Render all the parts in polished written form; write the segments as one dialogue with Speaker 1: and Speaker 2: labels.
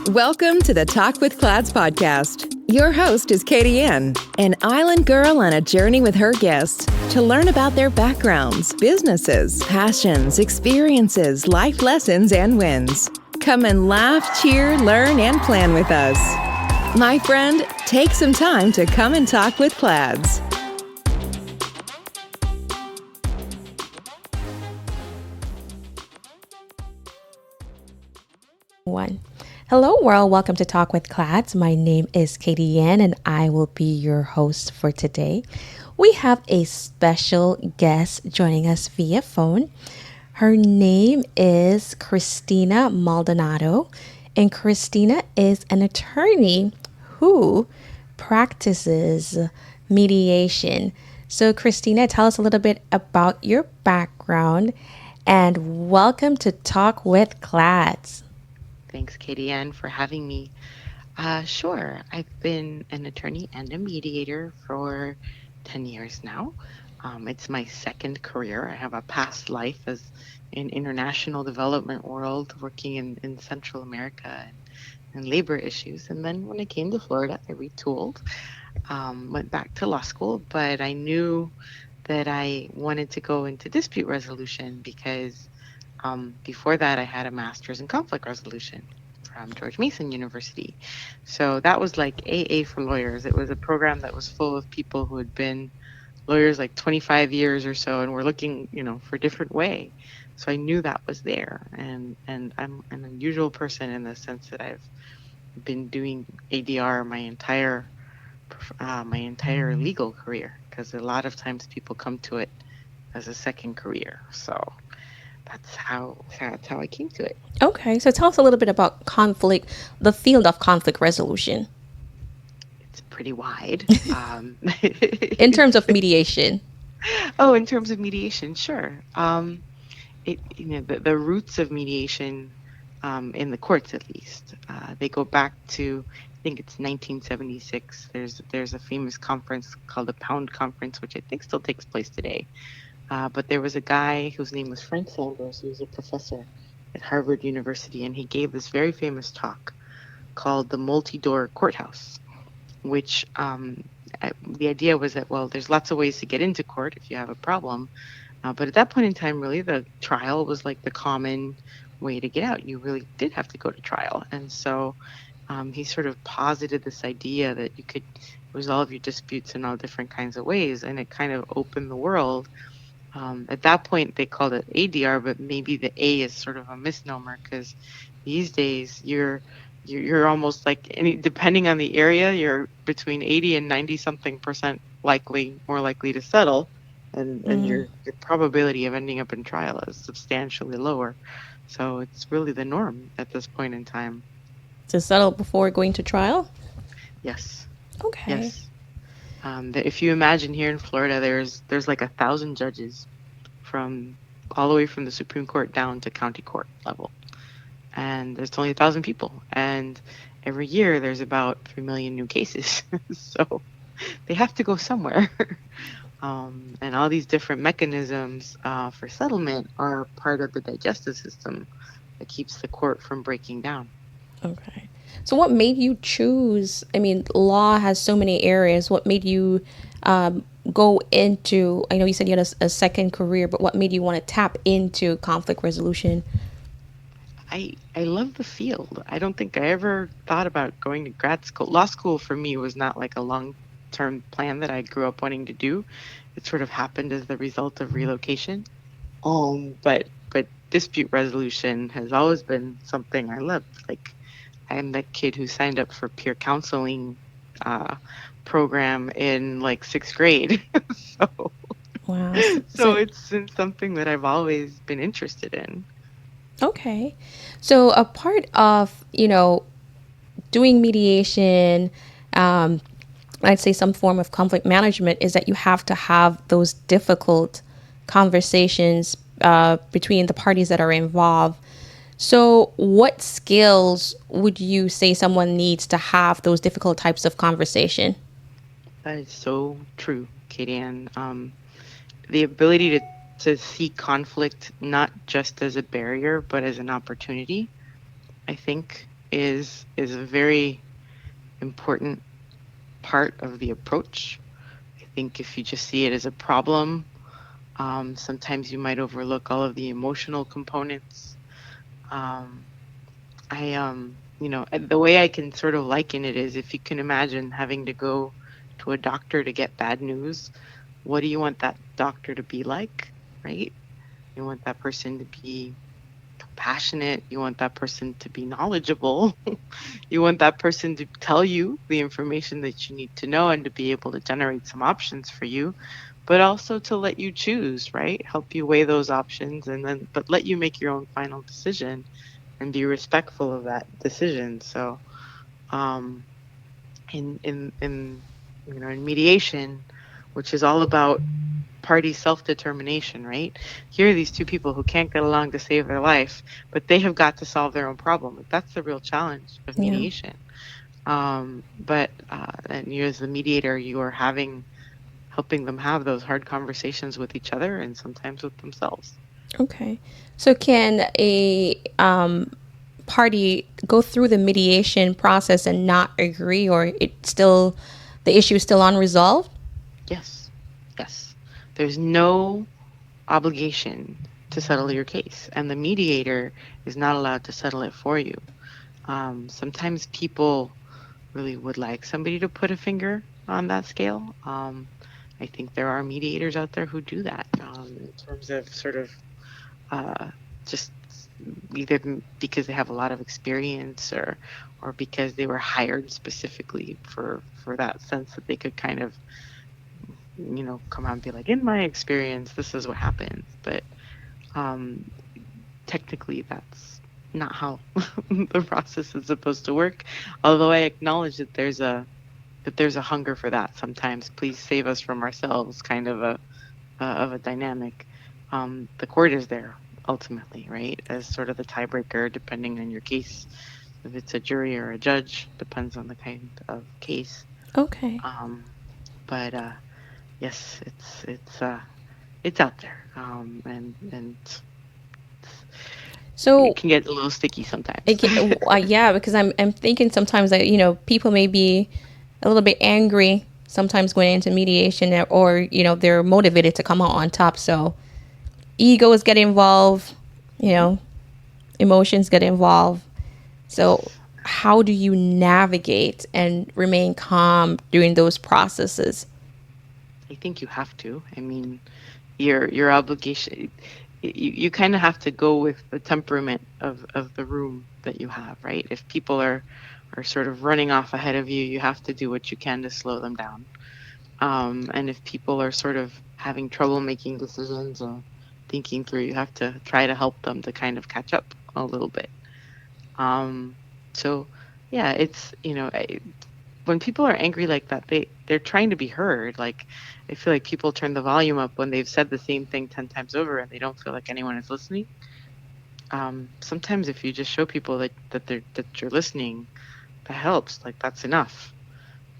Speaker 1: Welcome to the Talk with Clads podcast. Your host is Katie Ann, an island girl on a journey with her guests to learn about their backgrounds, businesses, passions, experiences, life lessons, and wins. Come and laugh, cheer, learn, and plan with us. My friend, take some time to come and talk with Clads.
Speaker 2: Hello world, welcome to Talk with Clads. My name is Katie Yan and I will be your host for today. We have a special guest joining us via phone. Her name is Cristina Maldonado, and Cristina is an attorney who practices mediation. So Cristina, tell us a little bit about your background and welcome to Talk with Clads.
Speaker 3: Thanks, Katie Ann, for having me. Sure, I've been an attorney and a mediator for 10 years now. It's my second career. I have a past life as in international development world, working in Central America and labor issues. And then when I came to Florida, I retooled, went back to law school, but I knew that I wanted to go into dispute resolution because before that, I had a master's in conflict resolution from George Mason University. So that was like AA for lawyers. It was a program that was full of people who had been lawyers like 25 years or so and were looking, for a different way. So I knew that was there. And I'm an unusual person in the sense that I've been doing ADR my entire legal career, because a lot of times people come to it as a second career. So that's how I came to it.
Speaker 2: Okay, so tell us a little bit about the field of conflict resolution.
Speaker 3: It's pretty wide.
Speaker 2: In terms of mediation.
Speaker 3: Oh, in terms of mediation, sure. The roots of mediation, in the courts at least, they go back to, I think it's 1976. There's a famous conference called the Pound Conference, which I think still takes place today. But there was a guy whose name was Frank Sanders, who was a professor at Harvard University, and he gave this very famous talk called the multi-door courthouse, which the idea was that, well, there's lots of ways to get into court if you have a problem. But at that point in time, really, the trial was like the common way to get out. You really did have to go to trial. And so he sort of posited this idea that you could resolve your disputes in all different kinds of ways, and it kind of opened the world. At that point, they called it ADR, but maybe the A is sort of a misnomer, because these days you're almost like depending on the area, you're between 80 and 90 something percent more likely to settle, and your probability of ending up in trial is substantially lower. So it's really the norm at this point in time.
Speaker 2: To settle before going to trial?
Speaker 3: Yes.
Speaker 2: Okay.
Speaker 3: Yes. If you imagine here in Florida, there's like 1,000 judges from all the way from the Supreme Court down to county court level, and there's only 1,000 people, and every year there's about 3 million new cases. So they have to go somewhere, and all these different mechanisms for settlement are part of the digestive system that keeps the court from breaking down.
Speaker 2: Okay. So what made you choose, law has so many areas. What made you go into, I know you said you had a second career, but what made you want to tap into conflict resolution?
Speaker 3: I love the field. I don't think I ever thought about going to grad school. Law school for me was not like a long-term plan that I grew up wanting to do. It sort of happened as the result of relocation. But dispute resolution has always been something I loved. Like, I'm that kid who signed up for peer counseling program in like 6th grade.
Speaker 2: Wow.
Speaker 3: So it's been something that I've always been interested in.
Speaker 2: Okay. So a part of, doing mediation, I'd say some form of conflict management, is that you have to have those difficult conversations between the parties that are involved. So what skills would you say someone needs to have those difficult types of conversation?
Speaker 3: That is so true, Katie Ann. The ability to see conflict not just as a barrier, but as an opportunity, I think, is a very important part of the approach. I think if you just see it as a problem, sometimes you might overlook all of the emotional components. Um, the way I can sort of liken it is if you can imagine having to go to a doctor to get bad news, what do you want that doctor to be like, right? You want that person to be compassionate. You want that person to be knowledgeable. You want that person to tell you the information that you need to know and to be able to generate some options for you, but also to let you choose, right? Help you weigh those options but let you make your own final decision and be respectful of that decision. So, um, in mediation, which is all about party self-determination, right? Here are these two people who can't get along to save their life, but they have got to solve their own problem. Like, that's the real challenge of
Speaker 2: Yeah.
Speaker 3: mediation. And you, as the mediator, you are helping them have those hard conversations with each other and sometimes with themselves.
Speaker 2: Okay. So can a party go through the mediation process and not agree, or the issue is still unresolved?
Speaker 3: Yes, yes. There's no obligation to settle your case, and the mediator is not allowed to settle it for you. Sometimes people really would like somebody to put a finger on that scale. I think there are mediators out there who do that, in terms of sort of uh, just either because they have a lot of experience, or because they were hired specifically for that sense that they could kind of, come out and be like, in my experience, this is what happens. But um, technically, that's not how the process is supposed to work. Although I acknowledge that there's a hunger for that sometimes. Please save us from ourselves, kind of a dynamic. The court is there ultimately, right, as sort of the tiebreaker, depending on your case. If it's a jury or a judge, depends on the kind of case.
Speaker 2: Okay.
Speaker 3: But yes, it's out there, and
Speaker 2: So
Speaker 3: it can get a little sticky sometimes.
Speaker 2: yeah, because I'm thinking sometimes that people may be a little bit angry sometimes going into mediation, or they're motivated to come out on top. So egos get involved, emotions get involved. So
Speaker 3: Yes.
Speaker 2: how do you navigate and remain calm during those processes?
Speaker 3: I think you have to. I mean, your obligation. You kind of have to go with the temperament of the room that you have, right? If people are sort of running off ahead of you, you have to do what you can to slow them down. And if people are sort of having trouble making decisions or thinking through, you have to try to help them to kind of catch up a little bit. Um, so yeah, it's, when people are angry like that, they're trying to be heard. Like, I feel like people turn the volume up when they've said the same thing 10 times over and they don't feel like anyone is listening. Sometimes if you just show people that you're listening, that helps. Like, that's enough.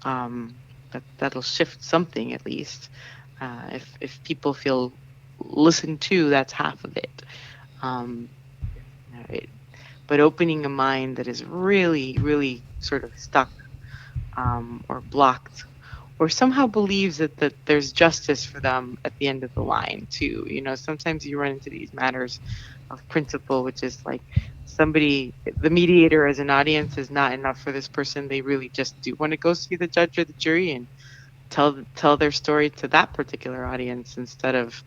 Speaker 3: That'll shift something at least. If people feel listened to, that's half of it. Um, you know, it but opening a mind that is really, really sort of stuck, or blocked, or somehow believes that there's justice for them at the end of the line too. Sometimes you run into these matters of principle, which is like the mediator as an audience is not enough for this person. They really just do want to go see the judge or the jury and tell their story to that particular audience instead of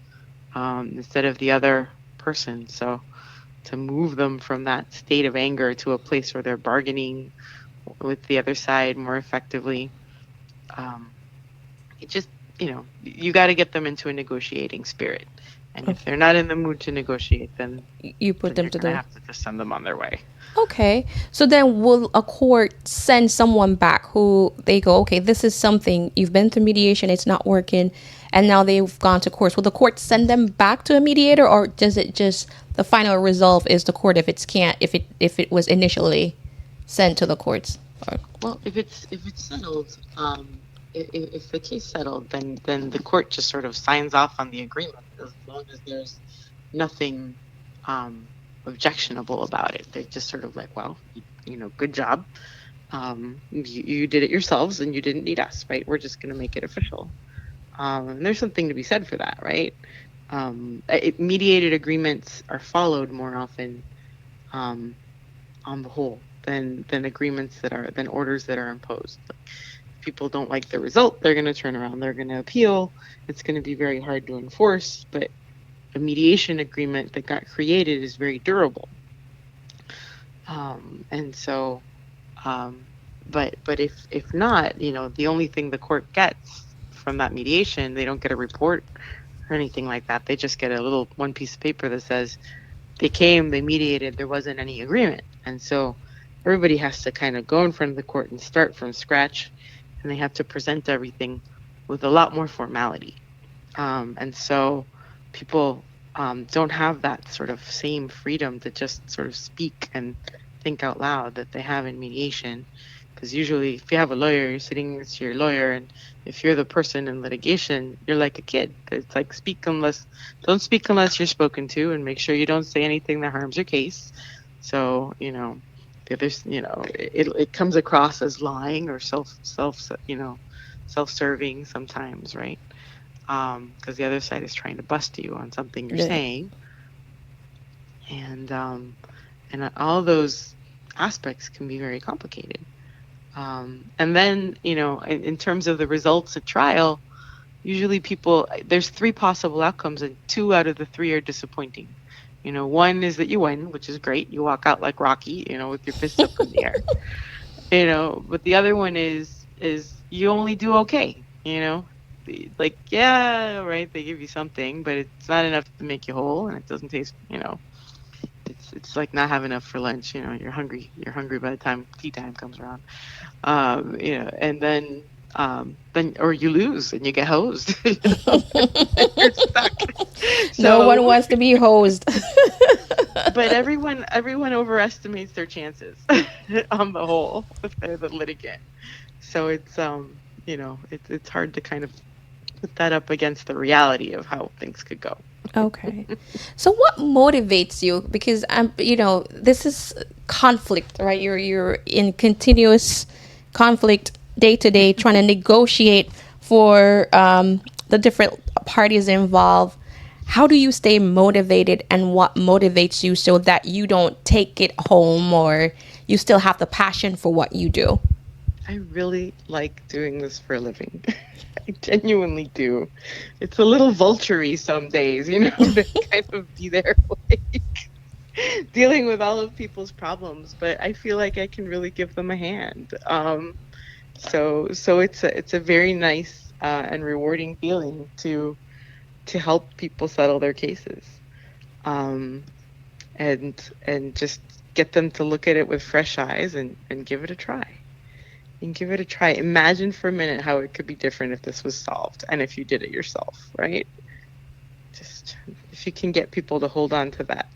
Speaker 3: the other person. So to move them from that state of anger to a place where they're bargaining with the other side more effectively, um, it just, you got to get them into a negotiating spirit. And if they're not in the mood to negotiate, then
Speaker 2: You put them
Speaker 3: you're
Speaker 2: to
Speaker 3: going to
Speaker 2: the
Speaker 3: have to just send them on their way.
Speaker 2: Okay. So then will a court send someone back who they go, okay, this is something you've been through mediation, it's not working, and now they've gone to court. Will the court send them back to a mediator, or does it just the final resolve is the court if it was initially sent to the courts?
Speaker 3: Well, if it's settled, if the case settled, then the court just sort of signs off on the agreement as long as there's nothing objectionable about it. They just sort of like, well, good job. You did it yourselves and you didn't need us, right? We're just going to make it official. And there's something to be said for that, right? Mediated agreements are followed more often, um, on the whole, than agreements than orders that are imposed. Like, if people don't like the result, they're going to turn around, they're going to appeal. It's going to be very hard to enforce, but a mediation agreement that got created is very durable. And so, but if not, the only thing the court gets from that mediation, they don't get a report or anything like that. They just get a little one piece of paper that says they came, they mediated, there wasn't any agreement. And so everybody has to kind of go in front of the court and start from scratch, and they have to present everything with a lot more formality. And so people don't have that sort of same freedom to just sort of speak and think out loud that they have in mediation. Because usually, if you have a lawyer, you're sitting next to your lawyer, and if you're the person in litigation, you're like a kid. It's like don't speak unless you're spoken to, and make sure you don't say anything that harms your case. So the others, it comes across as lying or self-serving sometimes, right? Because the other side is trying to bust you on something you're
Speaker 2: Yeah.
Speaker 3: saying, and all those aspects can be very complicated. And then, in terms of the results at trial, usually there's 3 possible outcomes, and 2 out of the 3 are disappointing. One is that you win, which is great. You walk out like Rocky, with your fists up in the air. But the other one is you only do okay. Like, yeah, right. They give you something, but it's not enough to make you whole, and it doesn't taste. It's like not having enough for lunch. You're hungry. You're hungry by the time tea time comes around. And then or you lose and you get hosed. You're stuck.
Speaker 2: No one
Speaker 3: So,
Speaker 2: wants to be hosed.
Speaker 3: but everyone overestimates their chances on the whole if they're the litigant. So it's hard to kind of put that up against the reality of how things could go.
Speaker 2: Okay. So what motivates you? Because this is conflict, right? You're in continuous conflict day to day, trying to negotiate for the different parties involved. How do you stay motivated, and what motivates you so that you don't take it home, or you still have the passion for what you do?
Speaker 3: I really like doing this for a living. I genuinely do. It's a little vulture-y some days, to kind of be there, like, dealing with all of people's problems, but I feel like I can really give them a hand. So it's a very nice and rewarding feeling to help people settle their cases, um, and just get them to look at it with fresh eyes and give it a try. And give it a try. Imagine for a minute how it could be different if this was solved and if you did it yourself, right? Just if you can get people to hold on to that,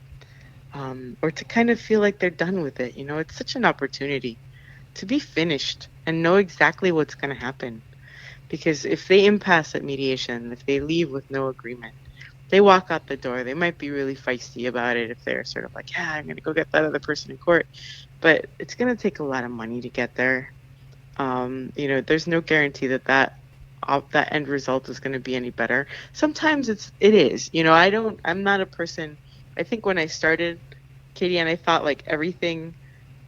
Speaker 3: or to kind of feel like they're done with it. It's such an opportunity to be finished and know exactly what's going to happen. Because if they impasse at mediation, if they leave with no agreement, they walk out the door, they might be really feisty about it if they're sort of like, yeah, I'm going to go get that other person in court. But it's going to take a lot of money to get there. There's no guarantee that end result is going to be any better. Sometimes it is. I'm not a person. I think when I started, Katie, and I thought like everything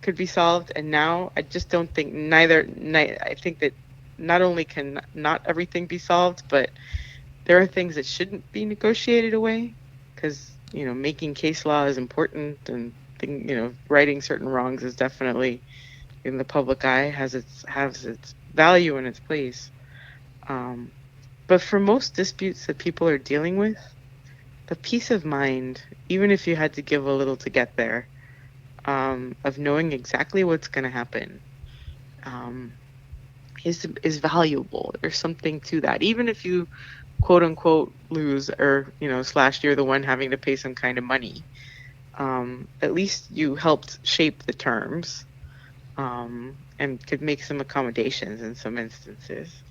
Speaker 3: could be solved, and now I just don't think I think that not only can not everything be solved, but there are things that shouldn't be negotiated away, because making case law is important, and righting certain wrongs is definitely in the public eye, has its value and its place. But for most disputes that people are dealing with, the peace of mind, even if you had to give a little to get there, of knowing exactly what's going to happen, is valuable. There's something to that, even if you quote unquote lose, or / you're the one having to pay some kind of money. At least you helped shape the terms, and could make some accommodations in some instances,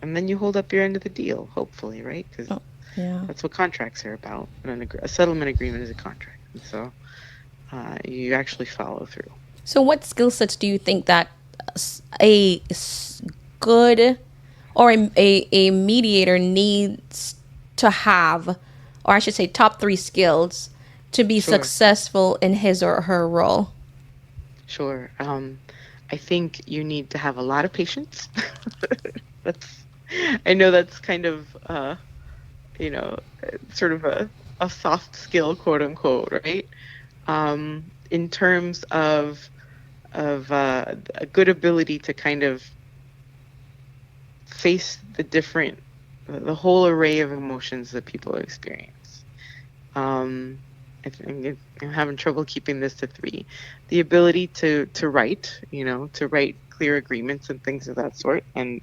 Speaker 3: and then you hold up your end of the deal, hopefully, right? Because
Speaker 2: Yeah.
Speaker 3: that's what contracts are about. And a settlement agreement is a contract. And so you actually follow through.
Speaker 2: So, what skill sets do you think that a good or a mediator needs to have, or I should say, top three skills to be
Speaker 3: Sure,
Speaker 2: successful in his or her role?
Speaker 3: sure. I think you need to have a lot of patience. That's, I know that's kind of, you know, sort of a soft skill, quote unquote, right? In terms of a good ability to kind of face the whole array of emotions that people experience. Um, I'm having trouble keeping this to three. The ability to write, to write clear agreements and things of that sort, and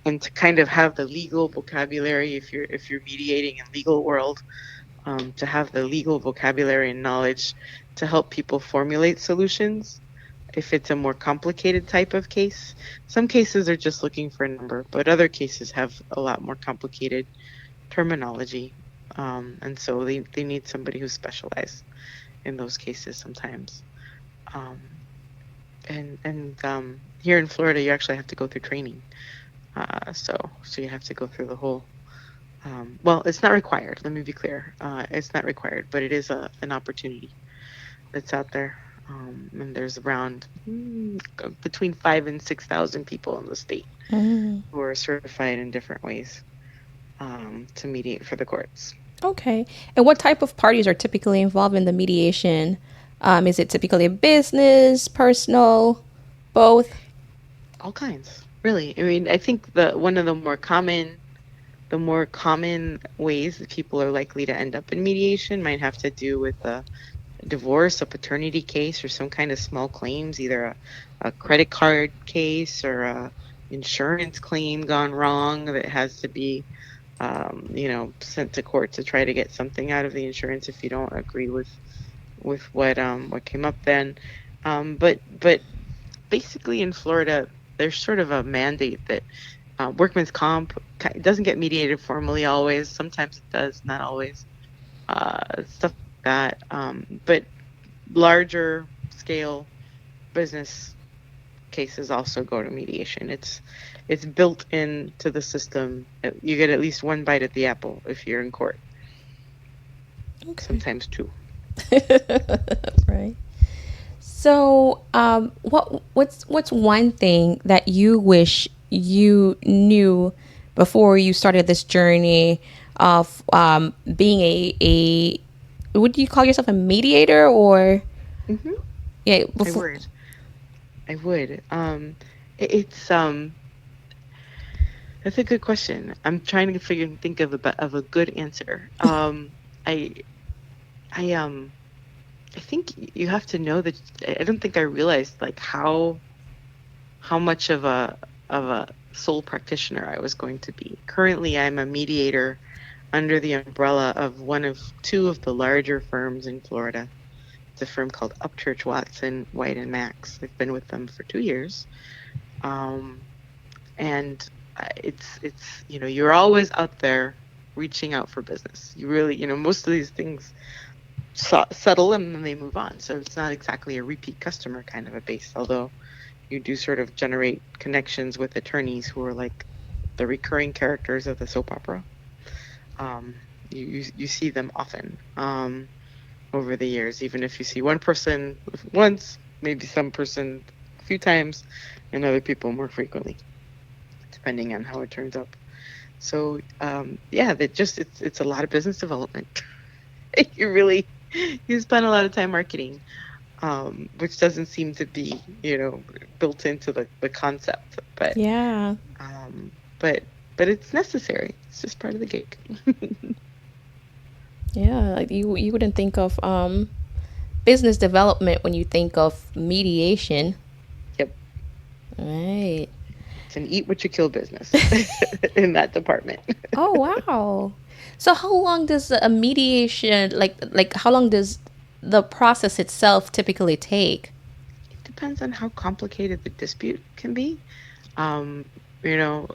Speaker 3: to kind of have the legal vocabulary if you're mediating in legal world, to have the legal vocabulary and knowledge to help people formulate solutions. If it's a more complicated type of case, some cases are just looking for a number, but other cases have a lot more complicated terminology. And so they need somebody who's specialized in those cases sometimes. Um, and here in Florida, you actually have to go through training. So you have to go through the whole. Well, it's not required. Let me be clear. It's not required, but it is an opportunity that's out there. And there's around between 5,000 and 6,000 people in the state who are certified in different ways to mediate for the courts.
Speaker 2: Okay. And what type of parties are typically involved in the mediation? Is it typically a business, personal, both?
Speaker 3: All kinds, really. I mean, I think one of the more common ways that people are likely to end up in mediation might have to do with a divorce, a paternity case, or some kind of small claims, either a credit card case or a insurance claim gone wrong that has to be sent to court to try to get something out of the insurance if you don't agree with what came up then. But basically in Florida, there's sort of a mandate that workman's comp doesn't get mediated formally always. Sometimes it does, not always. Stuff like that. But larger scale business cases also go to mediation. It's built into the system. You get at least one bite at the apple if you're in court.
Speaker 2: Okay.
Speaker 3: Sometimes two.
Speaker 2: Right. So, what's one thing that you wish you knew before you started this journey of being a would you call yourself a mediator or
Speaker 3: Mm-hmm.
Speaker 2: yeah
Speaker 3: I would. It's That's a good question. I'm trying to think of a good answer. I I I think you have to know that I don't think I realized like how much of a sole practitioner I was going to be. Currently, I'm a mediator under the umbrella of one of two of the larger firms in Florida. It's a firm called Upchurch Watson White and Max. I've been with them for 2 years, and it's you're always out there reaching out for business. You really most of these things settle and then they move on. So it's not exactly a repeat customer kind of a base, although you do sort of generate connections with attorneys who are like the recurring characters of the soap opera. You see them often over the years, even if you see one person once, maybe some person a few times, and other people more frequently, depending on how it turns out. So it's a lot of business development. You spend a lot of time marketing, which doesn't seem to be built into the concept, but
Speaker 2: yeah
Speaker 3: but it's necessary. It's just part of the gig.
Speaker 2: yeah like you wouldn't think of business development when you think of mediation,
Speaker 3: Yep,
Speaker 2: right?
Speaker 3: it's an eat what you kill business in that department.
Speaker 2: Oh wow. So how long does a mediation like how long does the process itself typically take?
Speaker 3: It depends on how complicated the dispute can be. Um, you know,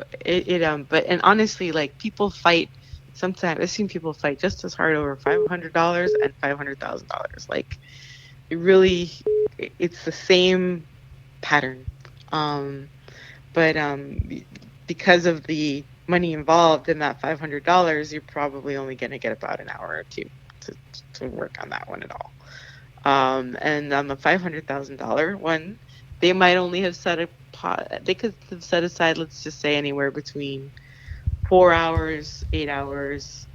Speaker 3: but and honestly, like people fight. Sometimes I've seen people fight just as hard over $500 and $500,000. Like really, it's the same pattern. Um, but because of the money involved in that $500, you're probably only going to get about an hour or two to, to work on that one at all. And on the $500,000 one, they might only have set a pot, they could have set aside, let's just say, anywhere between 4 hours, 8 hours.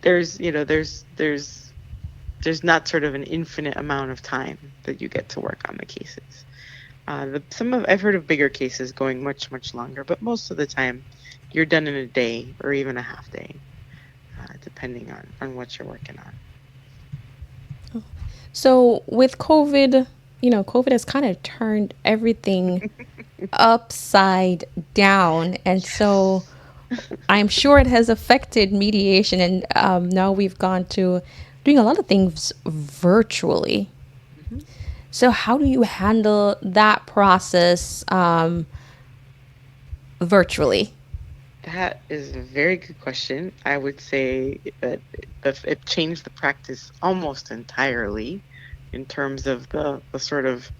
Speaker 3: There's, there's not sort of an infinite amount of time that you get to work on the cases. I've heard of bigger cases going much, much longer, but most of the time you're done in a day or even a half day, depending on what you're working on.
Speaker 2: So with COVID, COVID has kind of turned everything upside down. And so I'm sure it has affected mediation. And now we've gone to doing a lot of things virtually.
Speaker 3: Mm-hmm.
Speaker 2: So how do you handle that process virtually?
Speaker 3: That is a very good question. I would say that it changed the practice almost entirely in terms of the sort of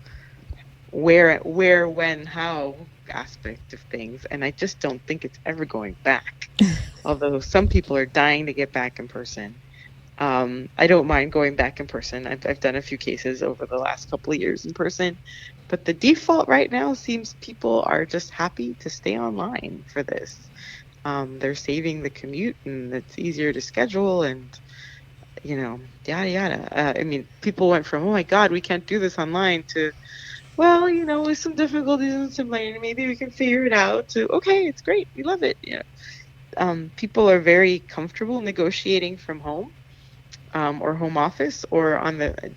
Speaker 3: where, when, how aspect of things. And I just don't think it's ever going back. Although some people are dying to get back in person. I don't mind going back in person. I've done a few cases over the last couple of years in person, but the default right now seems people are just happy to stay online for this. They're saving the commute and it's easier to schedule and, yada, yada. I mean, people went from, oh my God, we can't do this online to, well, with some difficulties and some learning, maybe we can figure it out to, okay, it's great. We love it. People are very comfortable negotiating from home. Or home office or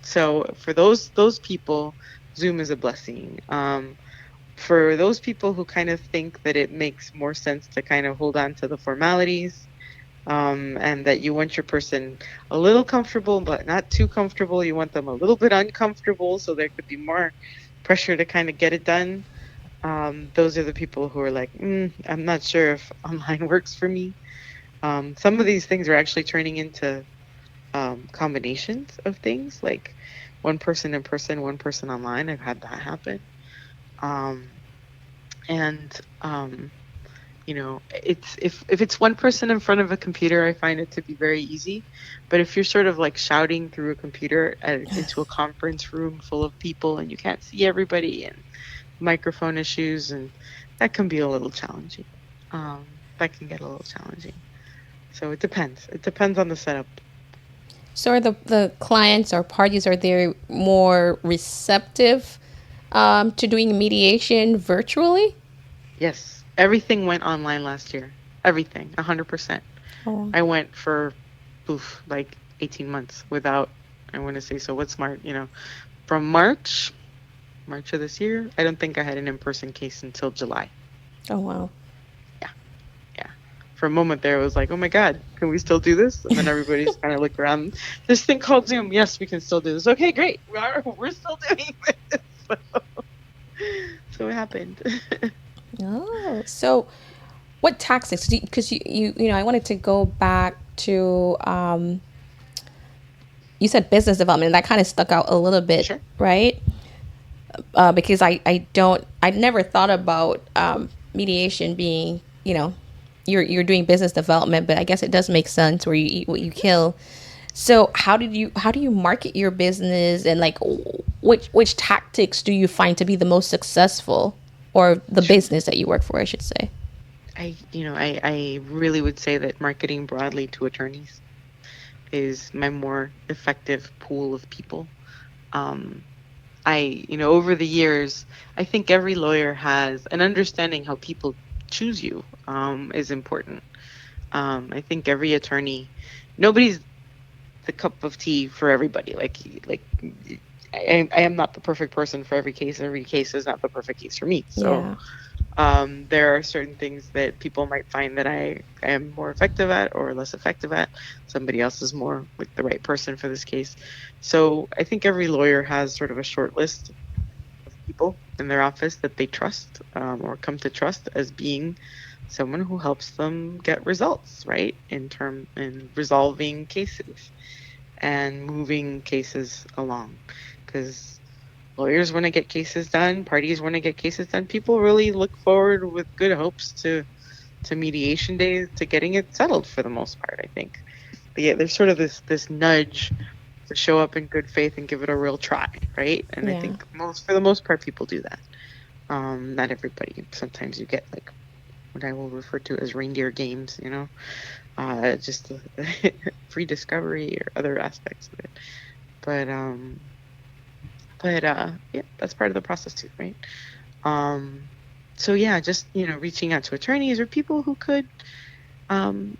Speaker 3: so for those people, Zoom is a blessing. For those people who kind of think that it makes more sense to kind of hold on to the formalities, and that you want your person a little comfortable but not too comfortable, you want them a little bit uncomfortable so there could be more pressure to kind of get it done. Those are the people who are like, I'm not sure if online works for me. Some of these things are actually turning into combinations of things, like one person in person, one person online. I've had that happen. And it's if it's one person in front of a computer, I find it to be very easy. But if you're sort of like shouting through a computer into a conference room full of people and you can't see everybody and microphone issues, and that can be a little challenging. That can get a little challenging. So it depends. It depends on the setup.
Speaker 2: So are the clients or parties, are they more receptive to doing mediation virtually?
Speaker 3: Yes. Everything went online last year. Everything, 100%.
Speaker 2: Oh.
Speaker 3: I went for, like 18 months without, I want to say, so what's smart, from March of this year, I don't think I had an in-person case until July.
Speaker 2: Oh, wow.
Speaker 3: Yeah. For a moment there, it was like, oh my God, can we still do this? And then everybody's kind of looked around. This thing called Zoom. Yes, we can still do this. Okay, great. We're still doing this. So it happened.
Speaker 2: Oh, so what tactics? Because I wanted to go back to you said business development, and that kind of stuck out a little bit,
Speaker 3: Sure.
Speaker 2: right? Because I never thought about mediation being, you're doing business development, but I guess it does make sense where you eat what you kill. So how do you market your business, and like which tactics do you find to be the most successful, or the business that you work for, I should say?
Speaker 3: I really would say that marketing broadly to attorneys is my more effective pool of people. Over the years, I think every lawyer has an understanding how people choose you, is important. I think every attorney, nobody's the cup of tea for everybody. I am not the perfect person for every case. Every case is not the perfect case for me. So there are certain things that people might find that I am more effective at or less effective at. Somebody else is more like the right person for this case. So I think every lawyer has sort of a short list of people in their office that they trust, or come to trust as being someone who helps them get results, right? In resolving cases. and moving cases along, because lawyers want to get cases done, parties want to get cases done. People really look forward with good hopes to mediation days, to getting it settled for the most part, I think. But yeah, there's sort of this nudge to show up in good faith and give it a real try, right? And I
Speaker 2: Yeah.
Speaker 3: think for the most part, people do that. Not everybody. Sometimes you get like what I will refer to as reindeer games, just free discovery or other aspects of it. But yeah, that's part of the process too, right? Um, so yeah, just reaching out to attorneys or people who could um,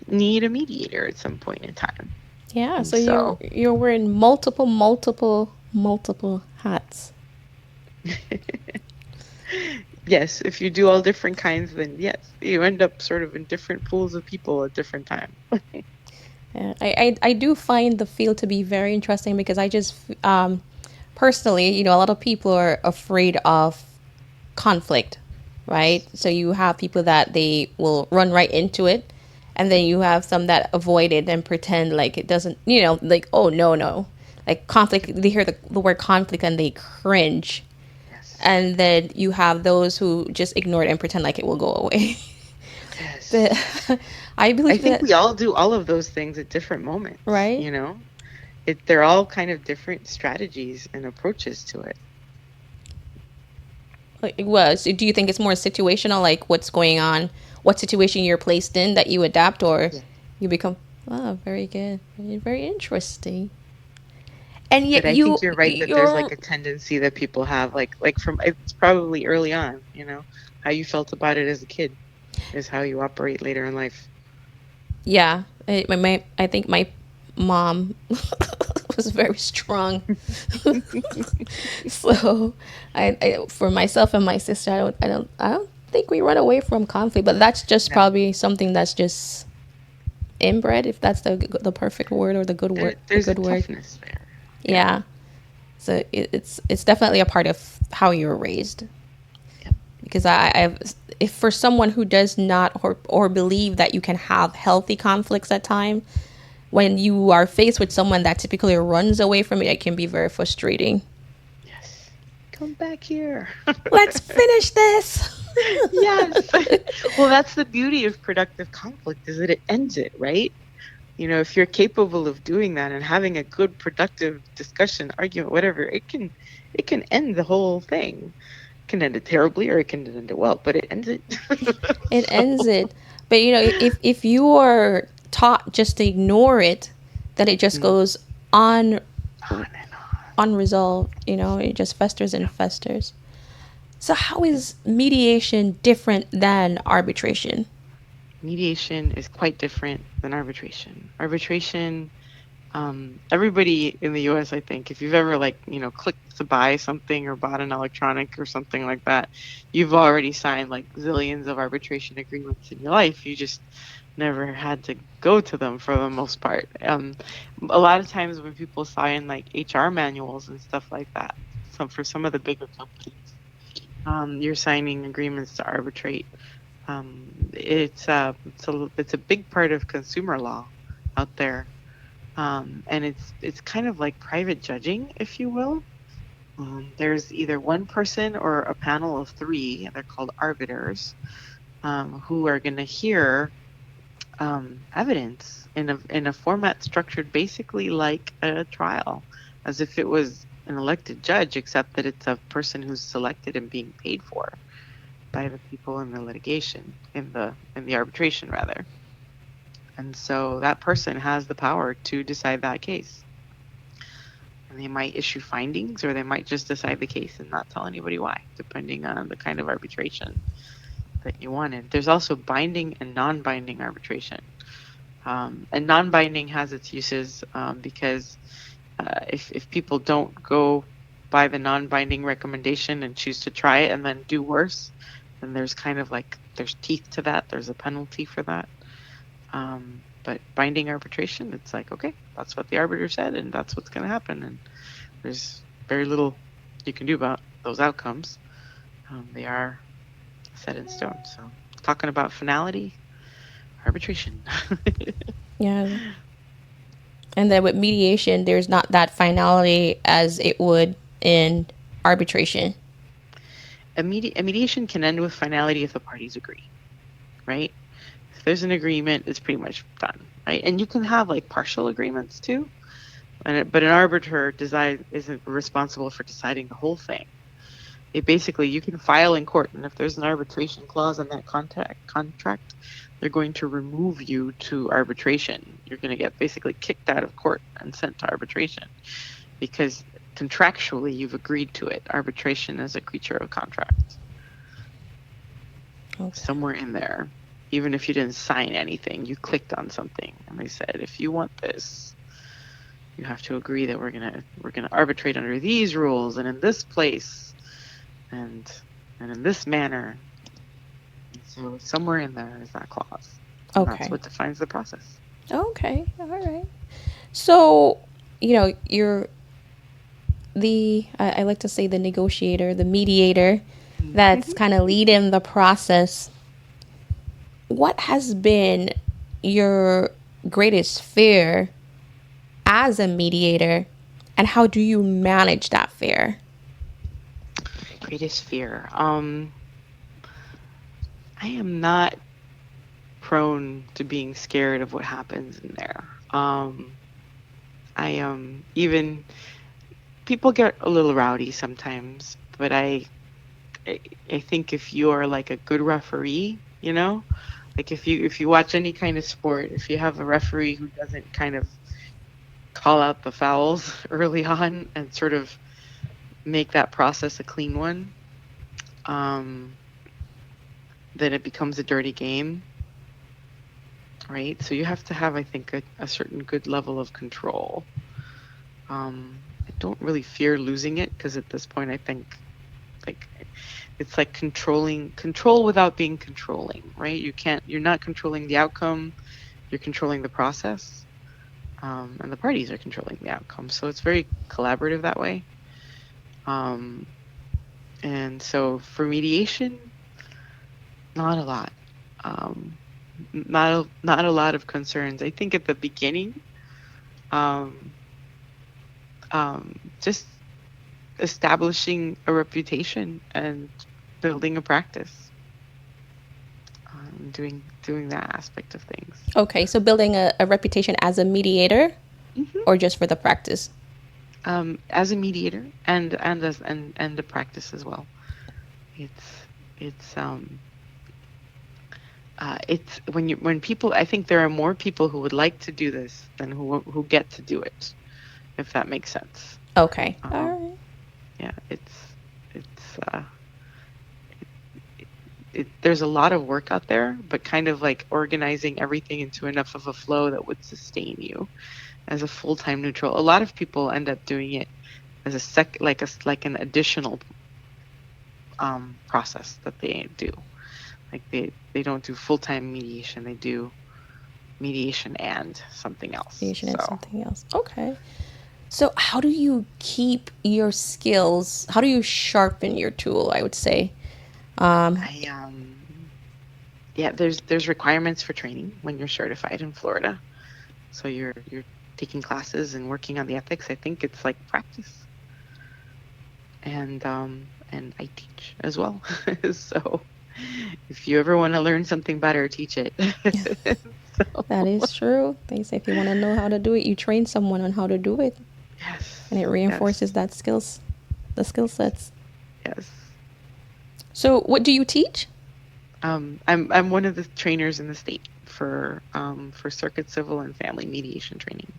Speaker 3: need a mediator at some point in time.
Speaker 2: Yeah.
Speaker 3: And
Speaker 2: So you're
Speaker 3: so,
Speaker 2: you're wearing multiple hats.
Speaker 3: yes, if you do all different kinds, then yes, you end up sort of in different pools of people at different times.
Speaker 2: Yeah, I do find the field to be very interesting because I just personally, a lot of people are afraid of conflict, right? So you have people that they will run right into it, and then you have some that avoid it and pretend like it doesn't, like, oh, no, no. Like conflict, they hear the word conflict and they cringe.
Speaker 3: Yes.
Speaker 2: And then you have those who just ignore it and pretend like it will go away. But
Speaker 3: Yes.
Speaker 2: I
Speaker 3: I
Speaker 2: believe
Speaker 3: think
Speaker 2: that,
Speaker 3: we all do all of those things at different moments,
Speaker 2: right?
Speaker 3: They're all kind of different strategies and approaches to it.
Speaker 2: Like, so do you think it's more situational, like what's going on, what situation you're placed in that you adapt, or
Speaker 3: Yeah.
Speaker 2: you become, oh, very good, very, very interesting. And
Speaker 3: But
Speaker 2: yet
Speaker 3: I think you're right that there's like
Speaker 2: you're,
Speaker 3: a tendency that people have, like from it's probably early on, how you felt about it as a kid is how you operate later in life.
Speaker 2: yeah, I think my mom was very strong. So for myself and my sister, I don't think we run away from conflict, but that's just
Speaker 3: No,
Speaker 2: probably something that's just inbred, if that's the perfect word or the good word, the
Speaker 3: there's a
Speaker 2: good word.
Speaker 3: toughness there. Yeah.
Speaker 2: Yeah. So it's definitely a part of how you were raised.
Speaker 3: Yep.
Speaker 2: Because I've, if for someone who does not or believe that you can have healthy conflicts at time, when you are faced with someone that typically runs away from it can be very frustrating.
Speaker 3: Yes. Come back here.
Speaker 2: Let's finish this.
Speaker 3: Yes. Well, that's the beauty of productive conflict, is that it ends it, right? If you're capable of doing that and having a good productive discussion, argument, whatever, it can end the whole thing. It can end it terribly or it can end it well, but it ends it.
Speaker 2: It ends
Speaker 3: So
Speaker 2: it. But if you are taught just to ignore it, then it just
Speaker 3: mm,
Speaker 2: goes on
Speaker 3: on and on.
Speaker 2: unresolved. It just festers and
Speaker 3: Yeah.
Speaker 2: festers. So how is mediation different than arbitration?
Speaker 3: Mediation is quite different than arbitration. Arbitration, everybody in the US, I think, if you've ever clicked to buy something or bought an electronic or something like that, you've already signed like zillions of arbitration agreements in your life. You just never had to go to them for the most part. A lot of times when people sign like HR manuals and stuff like that, for some of the bigger companies, you're signing agreements to arbitrate. It's a big part of consumer law out there, and it's kind of like private judging, if you will. There's either one person or a panel of three. They're called arbiters, who are going to hear evidence in a format structured basically like a trial, as if it was an elected judge, except that it's a person who's selected and being paid for by the people in the litigation, in the arbitration rather. And so that person has the power to decide that case. And they might issue findings or they might just decide the case and not tell anybody why, depending on the kind of arbitration that you wanted. There's also binding and non-binding arbitration. And non-binding has its uses, because if people don't go by the non-binding recommendation and choose to try it and then do worse, then there's kind of like there's teeth to that. There's a penalty for that. But binding arbitration, it's like, okay, that's what the arbiter said, and that's what's going to happen, and there's very little you can do about those outcomes. They are set in stone. So, talking about finality, arbitration.
Speaker 2: Yeah. And then with mediation, there's not that finality as it would in arbitration.
Speaker 3: A mediation can end with finality if the parties agree, right? If there's an agreement, it's pretty much done, right? And you can have like partial agreements too, but an arbiter isn't responsible for deciding the whole thing. Basically, you can file in court, and if there's an arbitration clause in that contract, they're going to remove you to arbitration. You're going to get basically kicked out of court and sent to arbitration because contractually you've agreed to it. Arbitration is a creature of contract.
Speaker 2: Okay.
Speaker 3: Somewhere in there, even if you didn't sign anything, you clicked on something and they said, if you want this, you have to agree that we're gonna arbitrate under these rules and in this place and in this manner. So somewhere in there is that clause. And
Speaker 2: Okay.
Speaker 3: That's what defines the process.
Speaker 2: Okay. All right. So, you're I like to say the negotiator, the mediator that's kind of leading the process. What has been your greatest fear as a mediator, and how do you manage that fear?
Speaker 3: Greatest fear. I am not prone to being scared of what happens in there. I am even people get a little rowdy sometimes, but I think if you're like a good referee, like if you watch any kind of sport, if you have a referee who doesn't kind of call out the fouls early on and sort of make that process a clean one, then it becomes a dirty game, right? So you have to have, I think, a certain good level of control. I don't really fear losing it because at this point I think like it's like control without being controlling, right? You're not controlling the outcome, you're controlling the process, and the parties are controlling the outcome. So it's very collaborative that way. And so for mediation, not a lot. Not a lot of concerns. I think at the beginning, just establishing a reputation and building a practice, doing that aspect of things.
Speaker 2: Okay, so building a reputation as a mediator, or just for the practice?
Speaker 3: As a mediator and the practice as well. It's when people, I think there are more people who would like to do this than who get to do it, if that makes sense.
Speaker 2: Okay. All right.
Speaker 3: Yeah, there's a lot of work out there, but kind of like organizing everything into enough of a flow that would sustain you as a full-time neutral. A lot of people end up doing it as like an additional process that they do. Like they don't do full-time mediation, they do mediation and something else.
Speaker 2: And something else. Okay. So how do you keep your skills? How do you sharpen your tool, I would say?
Speaker 3: There's requirements for training when you're certified in Florida. So you're taking classes and working on the ethics. I think it's like practice. And I teach as well. So if you ever want to learn something better, teach it.
Speaker 2: So. That is true. They say if you want to know how to do it, you train someone on how to do it.
Speaker 3: Yes.
Speaker 2: And it reinforces the skill sets.
Speaker 3: Yes.
Speaker 2: So what do you teach?
Speaker 3: I'm one of the trainers in the state for circuit civil and family mediation training.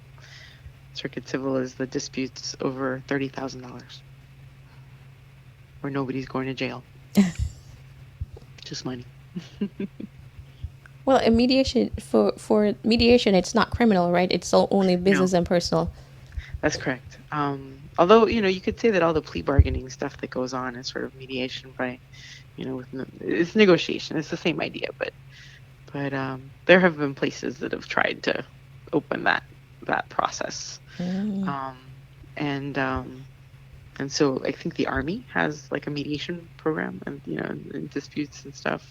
Speaker 3: Circuit civil is the disputes over $30,000, where nobody's going to jail. Just money.
Speaker 2: Well, in mediation, for mediation, it's not criminal, right? It's only business and personal.
Speaker 3: That's correct. Although, you could say that all the plea bargaining stuff that goes on is sort of mediation by, it's negotiation. It's the same idea, but there have been places that have tried to open that process. And so I think the Army has like a mediation program and, and disputes and stuff.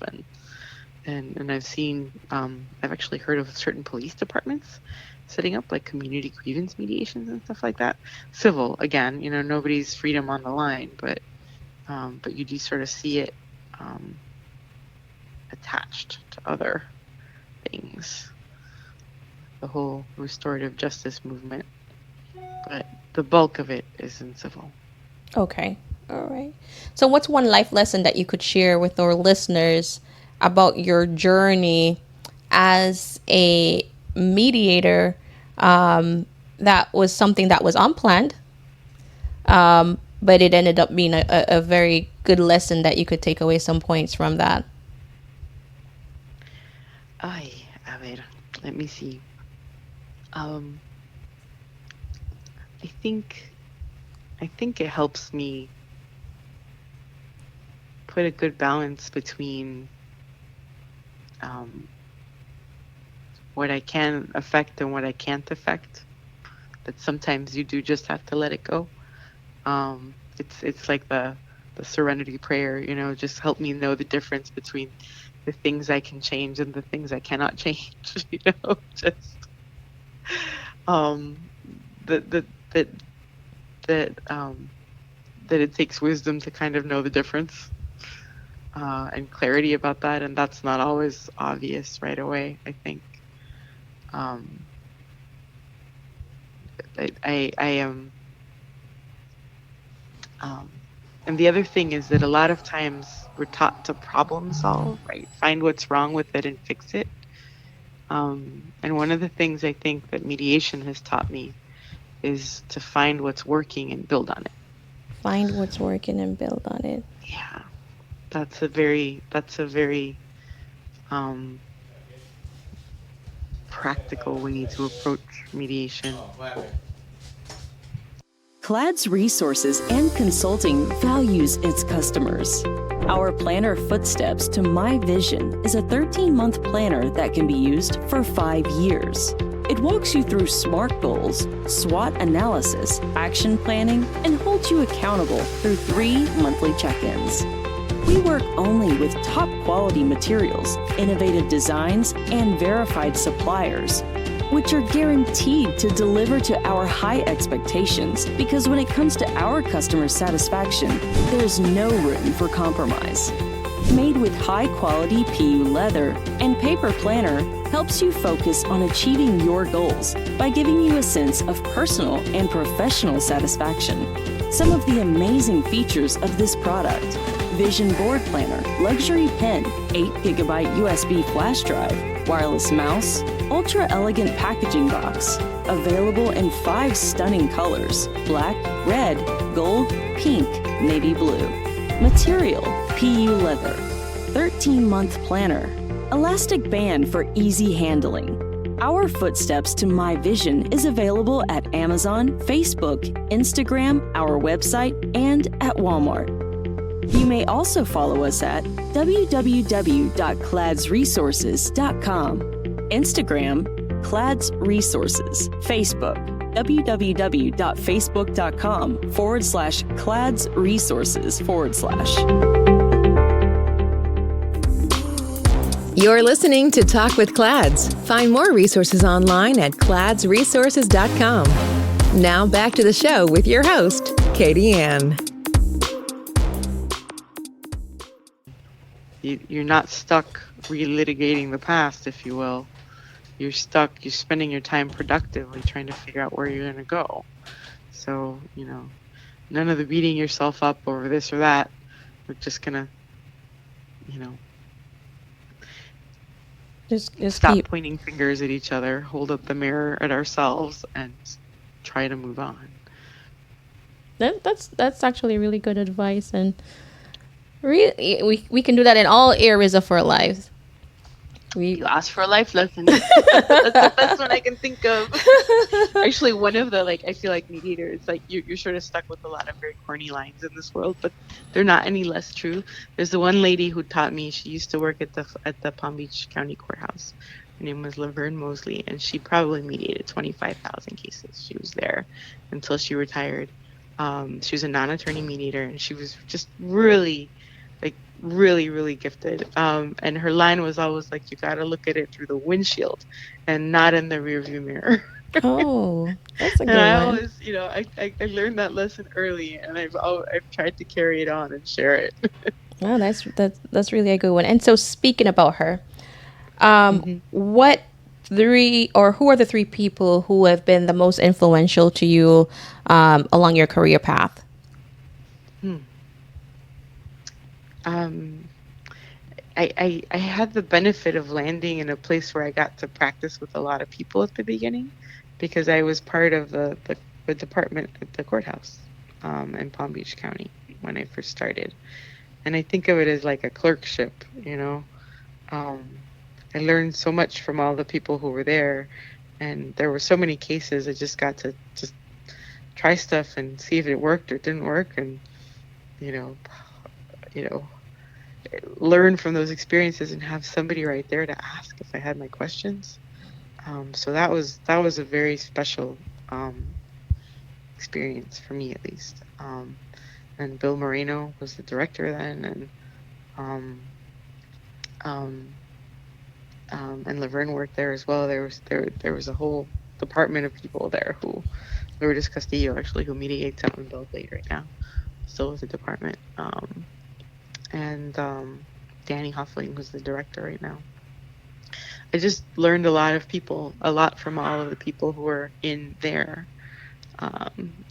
Speaker 3: And I've seen, I've actually heard of certain police departments setting up like community grievance mediations and stuff like that. Civil, again, nobody's freedom on the line, but you do sort of see it attached to other things. The whole restorative justice movement, but the bulk of it is in civil.
Speaker 2: Okay. All right. So what's one life lesson that you could share with our listeners about your journey as a mediator? That was something that was unplanned, but it ended up being a very good lesson that you could take away some points from that.
Speaker 3: A ver, let me see. I think it helps me put a good balance between what I can affect and what I can't affect. That sometimes you do just have to let it go. It's like the serenity prayer, just help me know the difference between the things I can change and the things I cannot change. Just that it takes wisdom to kind of know the difference and clarity about that, and that's not always obvious right away, I think. I am and the other thing is that a lot of times we're taught to problem solve, right? Find what's wrong with it and fix it. And one of the things I think that mediation has taught me is to find what's working and build on it.
Speaker 2: Find what's working and build on it.
Speaker 3: Yeah, that's a very practical way to approach mediation.
Speaker 4: CLAD's Resources and Consulting values its customers. Our planner Footsteps to My Vision is a 13-month planner that can be used for 5 years. It walks you through SMART goals, SWOT analysis, action planning, and holds you accountable through 3 monthly check-ins. We work only with top quality materials, innovative designs, and verified suppliers, which are guaranteed to deliver to our high expectations, because when it comes to our customer satisfaction, there's no room for compromise. Made with high-quality PU leather and paper planner helps you focus on achieving your goals by giving you a sense of personal and professional satisfaction. Some of the amazing features of this product: Vision Board Planner, luxury pen, 8GB USB flash drive, wireless mouse, ultra-elegant packaging box, available in 5 stunning colors: black, red, gold, pink, navy blue. Material: PU leather. 13-month planner. Elastic band for easy handling. Our Footsteps to My Vision is available at Amazon, Facebook, Instagram, our website, and at Walmart. You may also follow us at www.cladsresources.com, Instagram, Clads Resources, Facebook, www.facebook.com/cladsresources/.
Speaker 1: You're listening to Talk with Clads. Find more resources online at cladsresources.com. Now back to the show with your host, Katie Ann.
Speaker 3: You're not stuck relitigating the past, if you will. You're spending your time productively trying to figure out where you're going to go. So, none of the beating yourself up over this or that. We're just going to,
Speaker 2: just
Speaker 3: stop
Speaker 2: keep
Speaker 3: pointing fingers at each other, hold up the mirror at ourselves, and try to move on.
Speaker 2: That's actually really good advice, and really we can do that in all areas of our lives.
Speaker 3: You asked for a life lesson. That's the best one I can think of. Actually, one of the, I feel like mediators, you're sort of stuck with a lot of very corny lines in this world, but they're not any less true. There's the one lady who taught me. She used to work at the Palm Beach County Courthouse. Her name was Laverne Mosley, and she probably mediated 25,000 cases. She was there until she retired. She was a non-attorney mediator, and she was just really really, really gifted. And her line was always like, you got to look at it through the windshield and not in the rearview mirror.
Speaker 2: Oh, that's a
Speaker 3: And
Speaker 2: good
Speaker 3: I
Speaker 2: one.
Speaker 3: always, I learned that lesson early, and I've tried to carry it on and share it.
Speaker 2: Oh, that's really a good one. And so speaking about her,
Speaker 3: Mhm.
Speaker 2: what three or who are the three people who have been the most influential to you along your career path?
Speaker 3: Hmm. Um, I had the benefit of landing in a place where I got to practice with a lot of people at the beginning, because I was part of the department at the courthouse in Palm Beach County when I first started. And I think of it as like a clerkship, you know. Um, I learned so much from all the people who were there, and there were so many cases. I just got to just try stuff and see if it worked or didn't work, and you know, you know, learn from those experiences and have somebody right there to ask if I had my questions. So that was a very special experience for me, at least. And Bill Moreno was the director then, and um, um, and Laverne worked there as well. There was a whole department of people there who Lourdes Castillo, actually, who mediates out in Bellevue right now, still with the department. And Danny Hoffling, who's the director right now. I just learned a lot from all of the people who were in there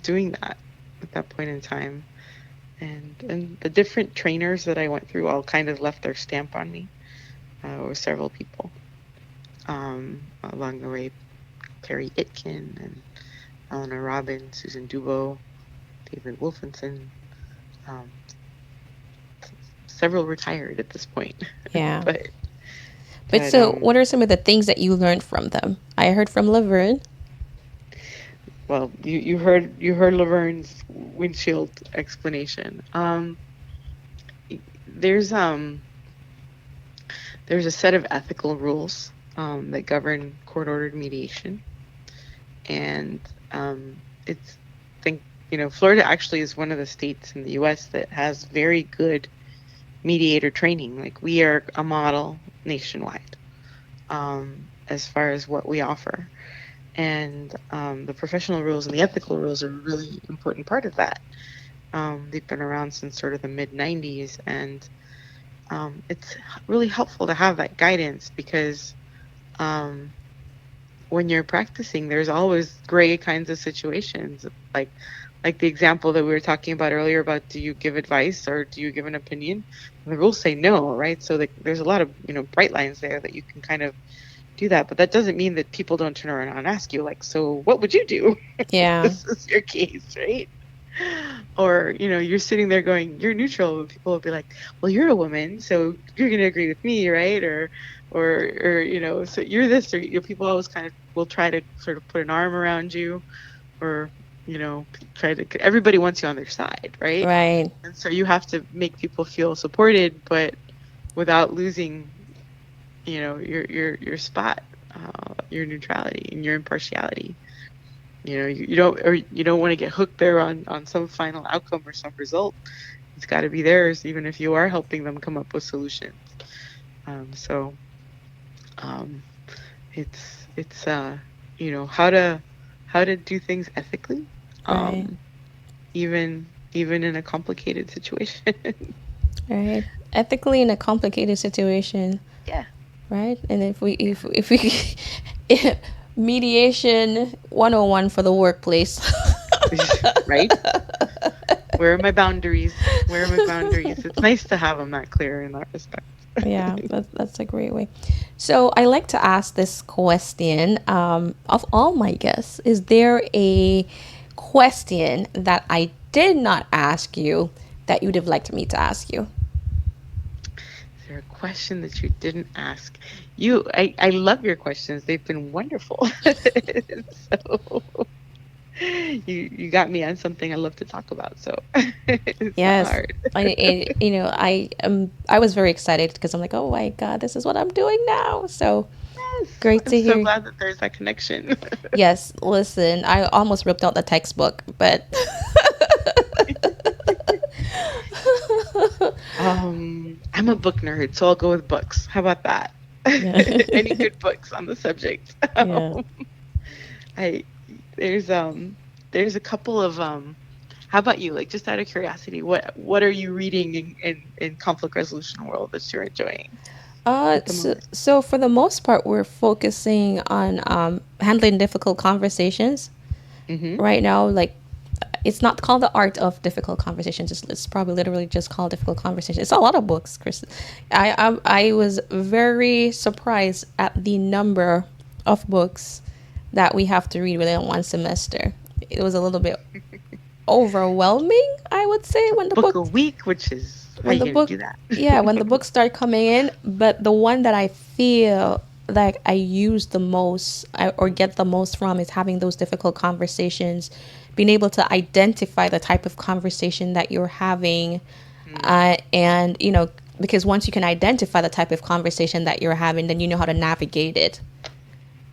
Speaker 3: doing that at that point in time. And the different trainers that I went through all kind of left their stamp on me. Were several people along the way. Perry Itkin and Eleanor Robbins, Susan Dubo, David Wolfenson. Um, Several retired at this point.
Speaker 2: Yeah.
Speaker 3: but
Speaker 2: But so, what are some of the things that you learned from them? I heard from Laverne.
Speaker 3: Well, you heard Laverne's windshield explanation. There's a set of ethical rules that govern court-ordered mediation, and it's think Florida actually is one of the states in the U.S. that has very good mediator training. Like, we are a model nationwide as far as what we offer. And the professional rules and the ethical rules are a really important part of that. They've been around since sort of the mid-90s, and it's really helpful to have that guidance, because when you're practicing, there's always gray kinds of situations, like the example that we were talking about earlier about, do you give advice or do you give an opinion? And the rules say no, right? So there's a lot of bright lines there that you can kind of do that, but that doesn't mean that people don't turn around and ask you, like, so what would you do if
Speaker 2: Yeah.
Speaker 3: this is your case, right? Or you're sitting there going, you're neutral, and people will be like, well, you're a woman, so you're going to agree with me, right? Or so you're this, or people always kind of will try to sort of put an arm around you, or everybody wants you on their side, right?
Speaker 2: Right.
Speaker 3: And so you have to make people feel supported, but without losing your spot, your neutrality and your impartiality. You don't want to get hooked there on some final outcome or some result. It's got to be theirs, even if you are helping them come up with solutions. It's how to do things ethically,
Speaker 2: Right.
Speaker 3: even in a complicated situation.
Speaker 2: Right. Ethically in a complicated situation.
Speaker 3: Yeah.
Speaker 2: Right. And if we mediation 101 for the workplace.
Speaker 3: Right? Where are my boundaries? It's nice to have them that clear in that respect.
Speaker 2: Yeah, that's a great way. So I like to ask this question of all my guests. Is there a question that I did not ask you that you would have liked me to ask you?
Speaker 3: Is there a question that you didn't ask? I love your questions. They've been wonderful. So you got me on something I love to talk about. So it's
Speaker 2: Yes,
Speaker 3: not hard.
Speaker 2: I was very excited because I'm like, oh my God, this is what I'm doing now. So
Speaker 3: Yes,
Speaker 2: great to
Speaker 3: I'm so
Speaker 2: hear.
Speaker 3: glad that there's that connection.
Speaker 2: Yes, listen, I almost ripped out the textbook, but
Speaker 3: I'm a book nerd, so I'll go with books. How about that?
Speaker 2: Yeah.
Speaker 3: Any good books on the subject?
Speaker 2: Yeah.
Speaker 3: I there's a couple of how about you? Like, just out of curiosity, what are you reading in conflict resolution world that you're enjoying at the moment?
Speaker 2: So for the most part, we're focusing on handling difficult conversations
Speaker 3: Mm-hmm.
Speaker 2: right now. Like, it's not called the art of difficult conversations. It's probably literally just called difficult conversations. It's a lot of books, Chris. I was very surprised at the number of books that we have to read within one semester. It was a little bit overwhelming, I would say,
Speaker 3: A
Speaker 2: when the
Speaker 3: book
Speaker 2: book
Speaker 3: a week, which is how
Speaker 2: when
Speaker 3: you
Speaker 2: the
Speaker 3: gonna do
Speaker 2: book
Speaker 3: that?
Speaker 2: yeah, when the books start coming in. But the one that I feel like I use the most, or get the most from, is having those difficult conversations, being able to identify the type of conversation that you're having, and because once you can identify the type of conversation that you're having, then you know how to navigate it.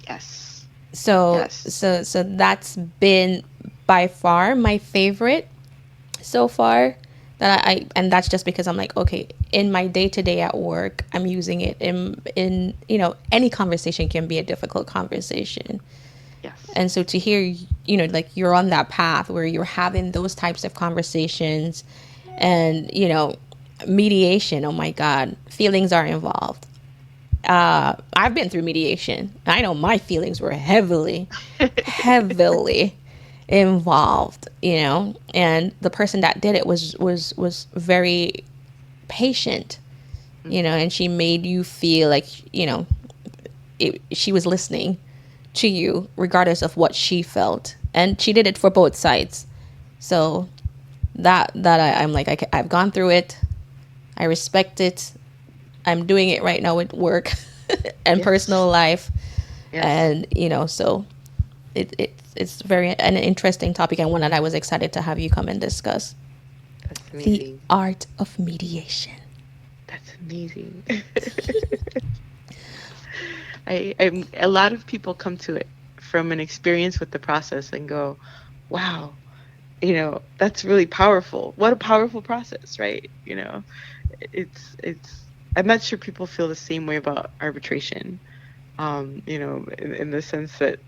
Speaker 3: Yes.
Speaker 2: So
Speaker 3: Yes.
Speaker 2: so that's been by far my favorite so far. That and that's just because I'm like, okay, in my day to day at work, I'm using it in any conversation can be a difficult conversation.
Speaker 3: Yes.
Speaker 2: And so to hear, like, you're on that path where you're having those types of conversations, and mediation, oh my God, feelings are involved. I've been through mediation. I know my feelings were heavily involved, and the person that did it was very patient, and she made you feel like, she was listening to you regardless of what she felt, and she did it for both sides. So I'm like, I've gone through it. I respect it. I'm doing it right now with work and personal
Speaker 3: Yes.
Speaker 2: life.
Speaker 3: Yes.
Speaker 2: And so it's very an interesting topic, and one that I was excited to have you come and discuss.
Speaker 3: That's
Speaker 2: The
Speaker 3: amazing.
Speaker 2: art of mediation.
Speaker 3: That's amazing. I'm a lot of people come to it from an experience with the process and go, wow, that's really powerful. What a powerful process, right? It's I'm not sure people feel the same way about arbitration. In the sense that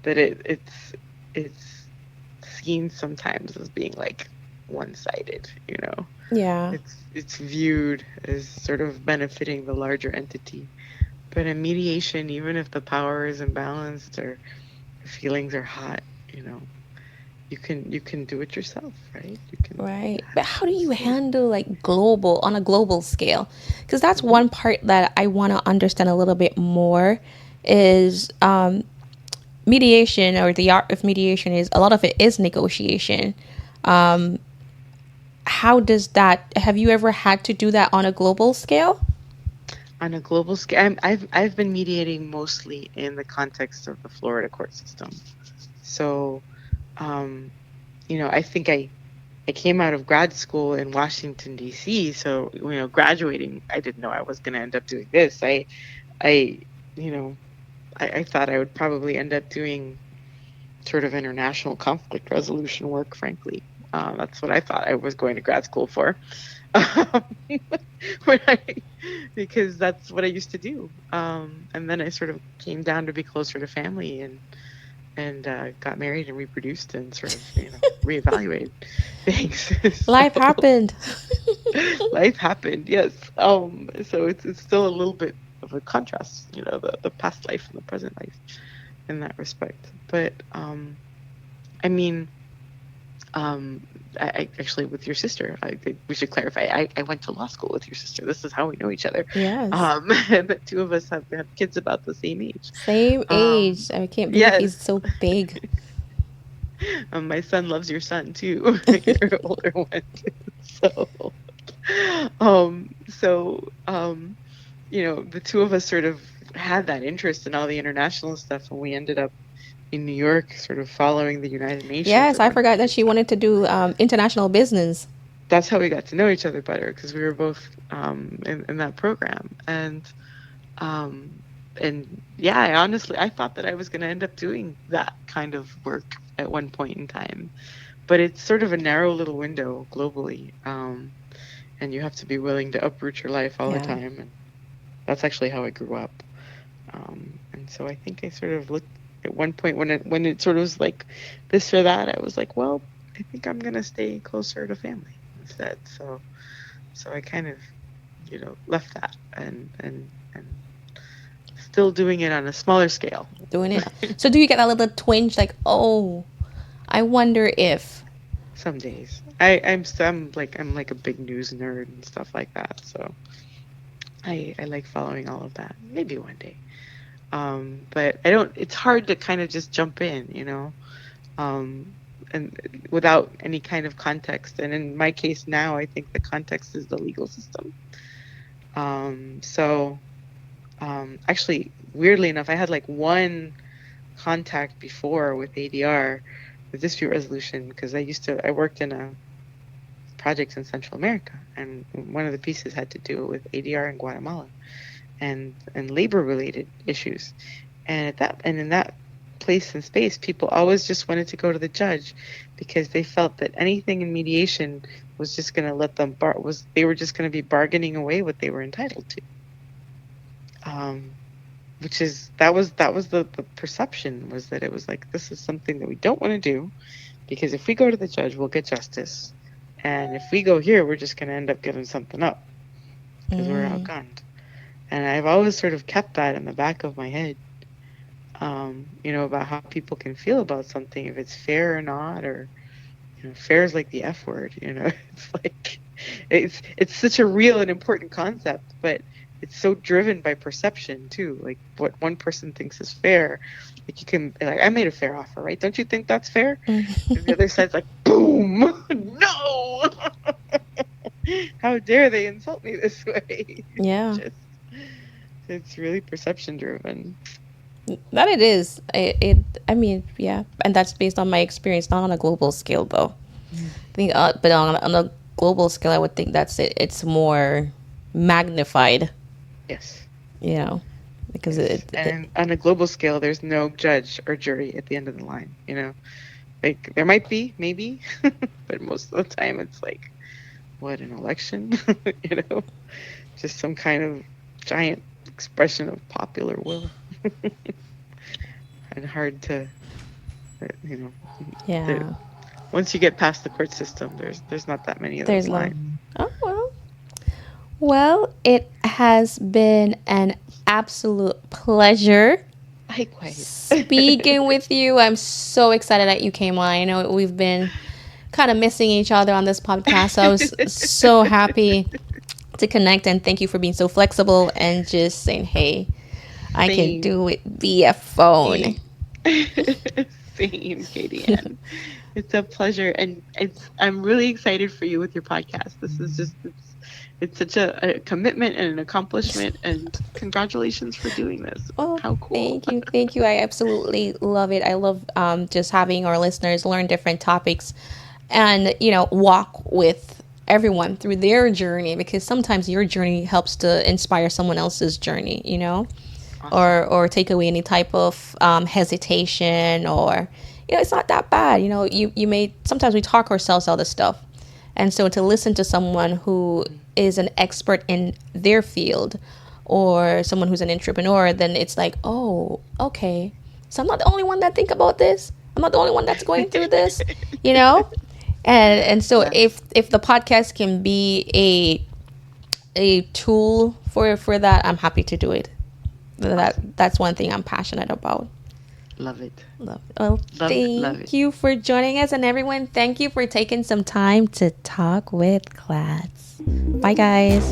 Speaker 3: it's seen sometimes as being like one-sided.
Speaker 2: Yeah.
Speaker 3: It's viewed as sort of benefiting the larger entity. But in mediation, even if the power is imbalanced or the feelings are hot, you can do it yourself, right? You can
Speaker 2: Right. But
Speaker 3: have
Speaker 2: how do you
Speaker 3: say.
Speaker 2: handle, like, on a global scale? Because that's
Speaker 3: Hmm.
Speaker 2: one part that I want to understand a little bit more is mediation, or the art of mediation, is a lot of it is negotiation. How does that, have you ever had to do that on a global scale?
Speaker 3: On a global scale, I've been mediating mostly in the context of the Florida court system. So, um, I think I came out of grad school in Washington, D.C. So, graduating, I didn't know I was going to end up doing this. I, you know, I thought I would probably end up doing sort of international conflict resolution work, frankly. That's what I thought I was going to grad school for. Um, when because that's what I used to do. And then I sort of came down to be closer to family and got married and reproduced and sort of, reevaluated things.
Speaker 2: Life
Speaker 3: So
Speaker 2: happened.
Speaker 3: life happened, yes. So it's still a little bit of a contrast, the past life and the present life in that respect. But I mean, um, I actually, with your sister, we should clarify. I went to law school with your sister. This is how we know each other.
Speaker 2: Yes.
Speaker 3: And the two of us have kids about the same age.
Speaker 2: Same
Speaker 3: Um,
Speaker 2: age. I can't believe
Speaker 3: yes.
Speaker 2: he's so big.
Speaker 3: My son loves your son too, your older one. So, so the two of us sort of had that interest in all the international stuff, and we ended up in New York, sort of following the United Nations
Speaker 2: Yes,
Speaker 3: at
Speaker 2: I
Speaker 3: one
Speaker 2: forgot
Speaker 3: point
Speaker 2: that
Speaker 3: in
Speaker 2: she
Speaker 3: time.
Speaker 2: wanted to do international business.
Speaker 3: That's how we got to know each other better, because we were both in that program. Um, and yeah, I thought that I was going to end up doing that kind of work at one point in time, but it's sort of a narrow little window globally. and you have to be willing to uproot your life all the time. And that's actually how I grew up. And so I think I sort of looked at one point when it sort of was like this or that, I was like, well, I think I'm gonna stay closer to family instead. So I kind of, left that and still doing it on a smaller scale.
Speaker 2: Doing it. So do you get a little twinge like, oh, I wonder if?
Speaker 3: Some days I'm like a big news nerd and stuff like that. So I like following all of that. Maybe one day. But I don't. It's hard to kind of just jump in, and without any kind of context. And in my case now, I think the context is the legal system. Actually, weirdly enough, I had like one contact before with ADR, with dispute resolution, because I worked in projects in Central America, and one of the pieces had to do with ADR in Guatemala and labor related issues. And in that place and space, people always just wanted to go to the judge because they felt that anything in mediation was just going to let them they were just going to be bargaining away what they were entitled to. That was the perception, was that it was like, this is something that we don't want to do, because if we go to the judge, we'll get justice. And if we go here, we're just going to end up giving something up because we're outgunned. And I've always sort of kept that in the back of my head, about how people can feel about something, if it's fair or not, or, fair is like the F word, it's like, it's such a real and important concept, but it's so driven by perception too. Like what one person thinks is fair, like you can, like, I made a fair offer, right? Don't you think that's fair? And the other side's like, boom, no, how dare they insult me this way?
Speaker 2: Yeah.
Speaker 3: It's really perception driven.
Speaker 2: That it is. I mean, yeah. And that's based on my experience, not on a global scale though. I think, but on a global scale, I would think that's it. It's more magnified.
Speaker 3: Yes.
Speaker 2: Because
Speaker 3: and on a global scale, there's no judge or jury at the end of the line. Like there might be, maybe, but most of the time it's like, what, an election? Just some kind of giant expression of popular will. And hard to,
Speaker 2: yeah.
Speaker 3: Once you get past the court system, there's not that many of those lines.
Speaker 2: Oh, well, it has been an absolute pleasure
Speaker 3: Likewise.
Speaker 2: speaking with you. I'm so excited that you came on. I know we've been kind of missing each other on this podcast, so I was so happy to connect, and thank you for being so flexible and just saying, hey, I can do it via phone.
Speaker 3: Same, Katie Ann. It's a pleasure, and I'm really excited for you with your podcast. This is just it's such a commitment and an accomplishment, and congratulations for doing this.
Speaker 2: Oh,
Speaker 3: how cool.
Speaker 2: Thank you. I absolutely love it. I love just having our listeners learn different topics and walk with everyone through their journey, because sometimes your journey helps to inspire someone else's journey, awesome. or take away any type of hesitation, or it's not that bad. You may, sometimes we talk ourselves out of stuff, and so to listen to someone who is an expert in their field, or someone who's an entrepreneur, then it's like, oh, okay, so I'm not the only one that think about this. I'm not the only one that's going through this, and so if the podcast can be a tool for that, I'm happy to do it. That's one thing I'm passionate about.
Speaker 3: Love it.
Speaker 2: Well, thank you for joining us, and everyone, thank you for taking some time to talk with Clads. Bye, guys.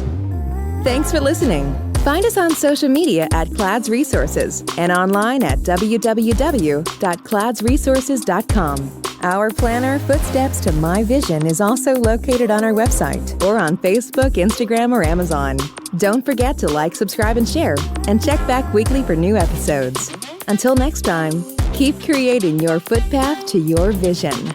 Speaker 1: Thanks for listening. Find us on social media at Clads Resources and online at www.cladsresources.com. Our planner, Footsteps to My Vision, is also located on our website or on Facebook, Instagram, or Amazon. Don't forget to like, subscribe, and share, and check back weekly for new episodes. Until next time, keep creating your footpath to your vision.